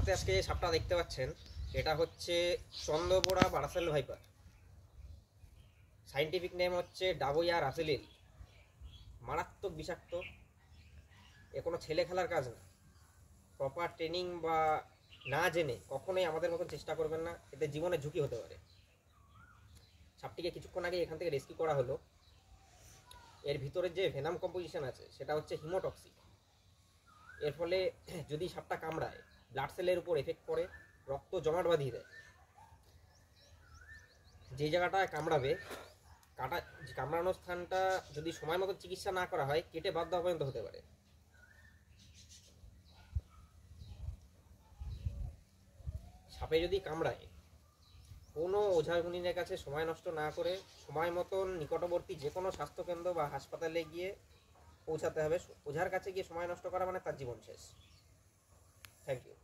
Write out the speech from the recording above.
হাতে আজকে যে সাপটা দেখতে পাচ্ছেন এটা হচ্ছে চন্দ্রপোড়া বারাসেল ভাইপার। সাইন্টিফিক নেম হচ্ছে ডাবোইয়া রাসেলিল। মারাত্মক বিষাক্ত। এ কোনো ছেলে খেলার কাজ না। প্রপার ট্রেনিং বা না জেনে কখনোই আমাদের মতন চেষ্টা করবেন না, এতে জীবনের ঝুঁকি হতে পারে। সাপটিকে কিছুক্ষণ আগে এখান থেকে রেস্কিউ করা হলো। এর ভিতরে যে ভেনাম কম্পোজিশন আছে সেটা হচ্ছে হিমোটক্সিক। এর ফলে যদি সাপটা কামড়ায় ব্লাড সেলের উপর এফেক্ট পড়ে, রক্ত জমাট বাঁধিয়ে দেয়। যে জায়গাটায় কামড়াবে কামড়ানোর স্থানটা যদি সময় মতো চিকিৎসা না করা হয় কেটে বাদ দেওয়া পর্যন্ত হতে পারে। সাপে যদি কামড়ায় কোনো ওঝাগুনিনের কাছে সময় নষ্ট না করে সময় মতন নিকটবর্তী যে কোনো স্বাস্থ্যকেন্দ্র বা হাসপাতালে গিয়ে পৌঁছাতে হবে। ওঝার কাছে গিয়ে সময় নষ্ট করা মানে তার জীবন শেষ। Thank you.